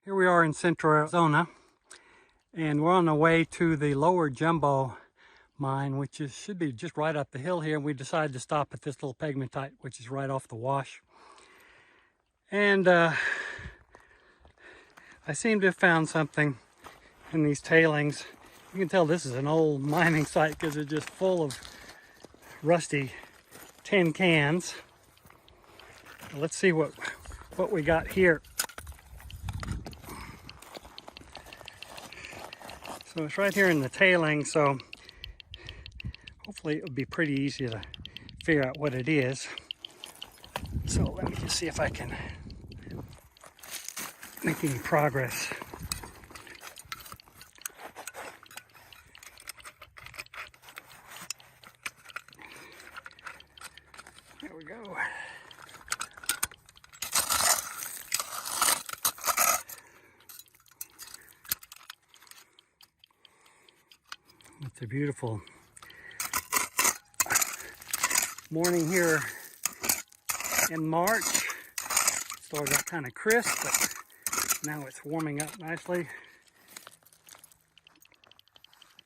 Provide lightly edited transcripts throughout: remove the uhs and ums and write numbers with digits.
Here we are in central Arizona, and we're on the way to the lower Jumbo mine, which should be just right up the hill here. And we decided to stop at this little pegmatite, which is right off the wash. And I seem to have found something in these tailings. You can tell this is an old mining site because it's just full of rusty tin cans. Let's see what we got here. So it's right here in the tailing, so hopefully it will be pretty easy to figure out what it is. So let me just see if I can make any progress. There we go. It's a beautiful morning here in March. It started out kind of crisp, but now it's warming up nicely.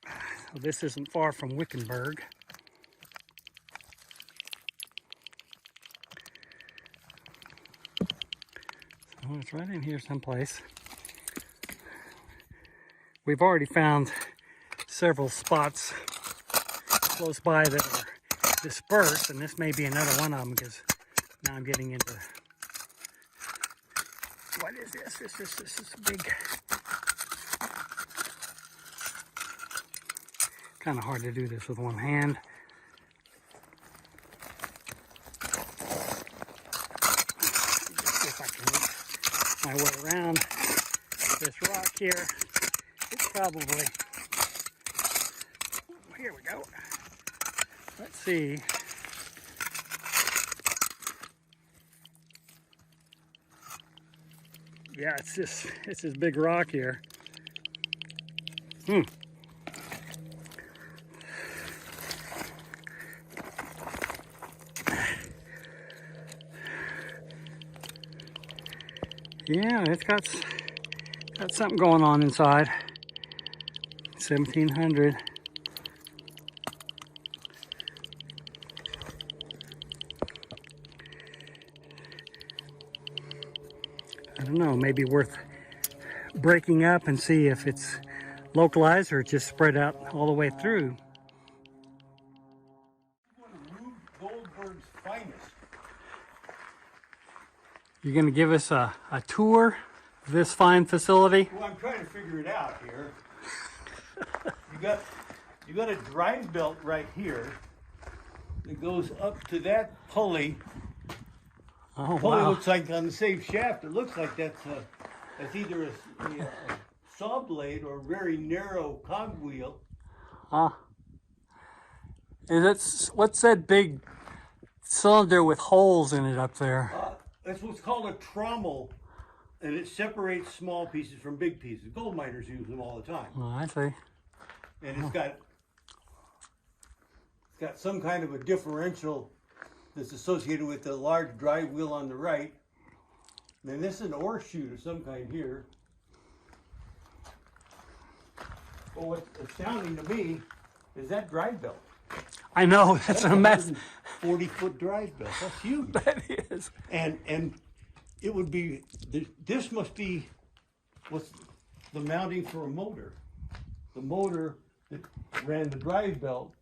So this isn't far from Wickenburg. So it's right in here someplace. We've already found several spots close by that are dispersed, and this may be another one of them because now I'm getting into what is this? This is big. Kind of hard to do this with one hand. Just see if I can make my way around this rock here. It's probably, here we go. Let's see. Yeah, it's this big rock here. Yeah, it's got something going on inside. 1700. I don't know, maybe worth breaking up and see if it's localized or just spread out all the way through. One of Rube Goldberg's finest. You're going to give us a tour of this fine facility? Well, I'm trying to figure it out here. You got a drive belt right here that goes up to that pulley. Oh, Pulley wow. looks like on the same shaft. It looks like that's either a saw blade or a very narrow cogwheel. What's that big cylinder with holes in it up there? That's what's called a trommel, and it separates small pieces from big pieces. Gold miners use them all the time. Oh, I see. And it's got some kind of a differential that's associated with the large drive wheel on the right. And this is an ore chute of some kind here. Well, what's astounding to me is that drive belt. I know, that's a mess. 40-foot drive belt. That's huge. That is. And it would be, this must be what's the mounting for a motor. The motor that ran the drive belt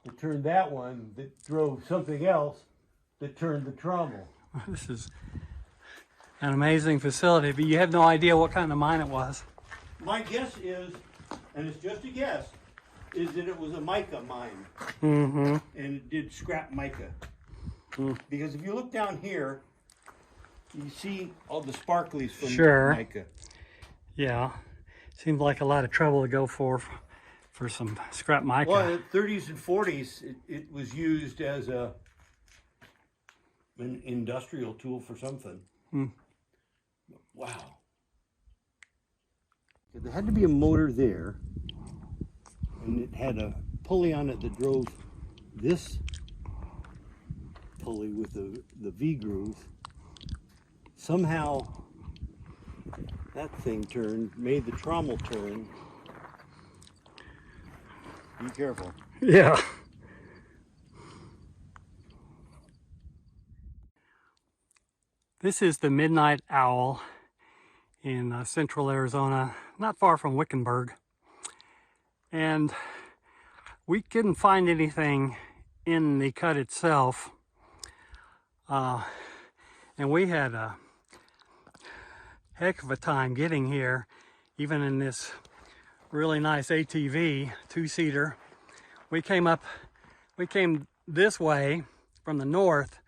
that turned that one, that drove something else that turned the trommel. This is an amazing facility, but you have no idea what kind of mine it was. My guess is, and it's just a guess, is that it was a mica mine. Mm-hmm. And it did scrap mica. Because if you look down here, you see all the sparklies from mica. Yeah. Seemed like a lot of trouble to go for some scrap mica. Well, in the 30s and 40s, it was used as an industrial tool for something. Wow. There had to be a motor there, and it had a pulley on it that drove this pulley with the V groove. Somehow that thing turned, made the trommel turn. Be careful. Yeah. This is the midnight owl in central Arizona, not far from Wickenburg. And we couldn't find anything in the cut itself. And we had a heck of a time getting here, even in this really nice ATV, two-seater. We came this way from the north,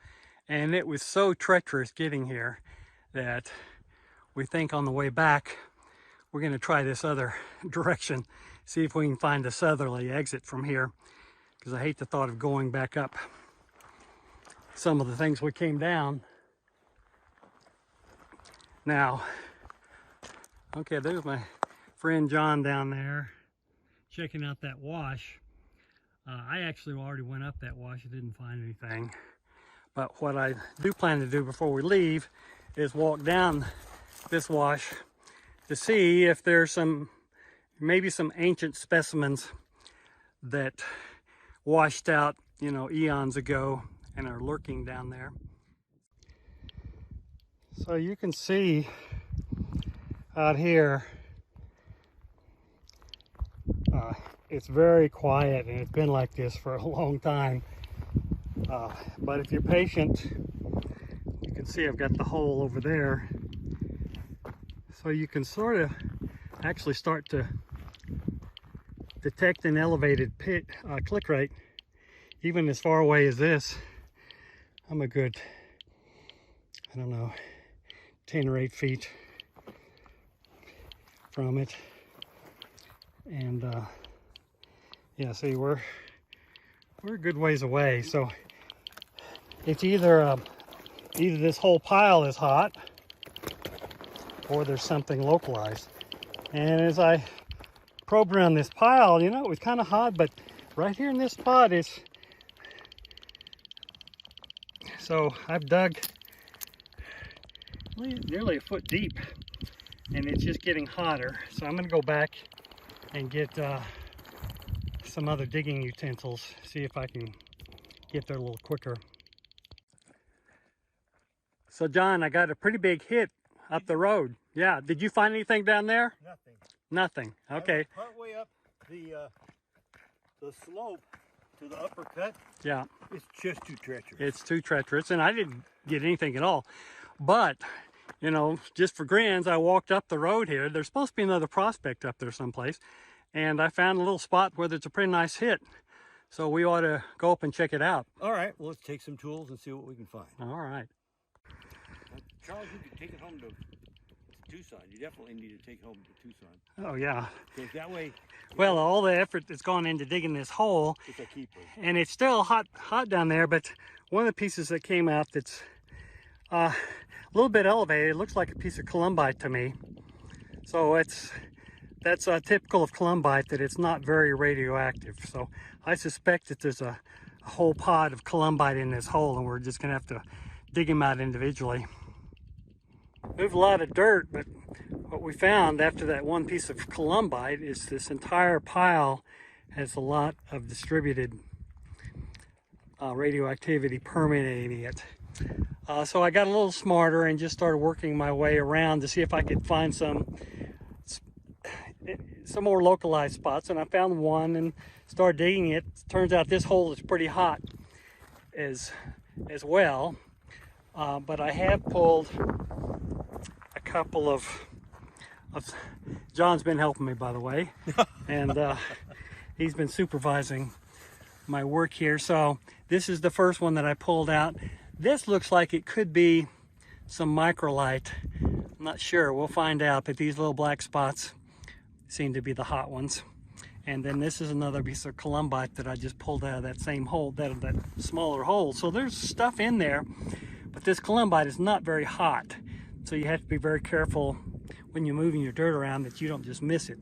and it was so treacherous getting here that we think on the way back we're going to try this other direction, see if we can find a southerly exit from here, because I hate the thought of going back up some of the things we came down. Now, okay, there's my friend John down there checking out that wash. I actually already went up that wash. I didn't find anything. But what I do plan to do before we leave is walk down this wash to see if there's maybe some ancient specimens that washed out, you know, eons ago and are lurking down there. So you can see out here, it's very quiet, and it's been like this for a long time. But if you're patient, you can see I've got the hole over there. So you can sort of actually start to detect an elevated click rate, even as far away as this. I'm a good, I don't know, 10 or 8 feet from it. And yeah, see, we're a good ways away. So it's either this whole pile is hot, or there's something localized. And as I probed around this pile, you know, it was kind of hot, but right here in this spot is, so I've dug nearly a foot deep, and it's just getting hotter. So I'm going to go back and get some other digging utensils, see if I can get there a little quicker. So John, I got a pretty big hit up the road. Yeah, did you find anything down there? Nothing. Nothing, okay. Partway up the slope to the upper cut. Yeah. It's just too treacherous. It's too treacherous, and I didn't get anything at all. But, you know, just for grins, I walked up the road here. There's supposed to be another prospect up there someplace, and I found a little spot where there's a pretty nice hit. So we ought to go up and check it out. All right, well, let's take some tools and see what we can find. All right. Charles, you can take it home to Tucson. You definitely need to take it home to Tucson. Oh, yeah. Because that way... Well, all the effort that's gone into digging this hole, it's a keeper. And it's still hot down there, but one of the pieces that came out that's a little bit elevated, it looks like a piece of columbite to me. So that's typical of columbite, that it's not very radioactive. So I suspect that there's a whole pod of columbite in this hole, and we're just going to have to dig them out individually. Moved a lot of dirt, but what we found after that one piece of columbite is this entire pile has a lot of distributed radioactivity permeating it. So I got a little smarter and just started working my way around to see if I could find some more localized spots, and I found one and started digging it. Turns out this hole is pretty hot as well, but I have pulled a couple of John's been helping me, by the way, and he's been supervising my work here. So this is the first one that I pulled out. This looks like it could be some microlite. I'm not sure, we'll find out, but these little black spots seem to be the hot ones. And then this is another piece of columbite that I just pulled out of that same hole, that smaller hole. So there's stuff in there, but this columbite is not very hot. So you have to be very careful when you're moving your dirt around that you don't just miss it.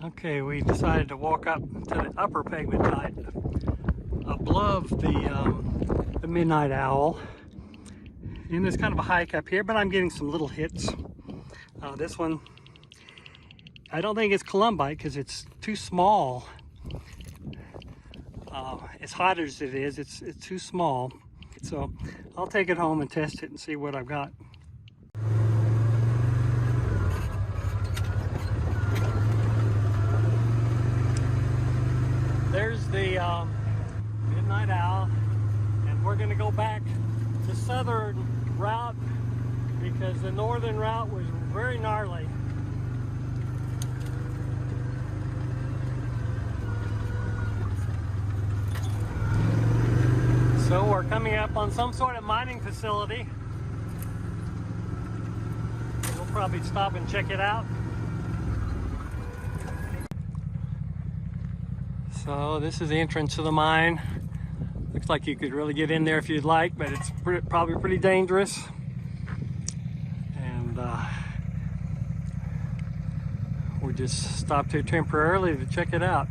Okay, we decided to walk up to the upper pegmatite above the the midnight owl. And there's kind of a hike up here, but I'm getting some little hits. This one, I don't think it's columbite because it's too small. As hot as it is, it's too small. So I'll take it home and test it and see what I've got. There's the midnight owl, and we're gonna go back the southern route because the northern route was very gnarly. So we're coming up on some sort of mining facility. We'll probably stop and check it out. So this is the entrance to the mine. Looks like you could really get in there if you'd like, but it's probably pretty dangerous. And we just stopped here temporarily to check it out.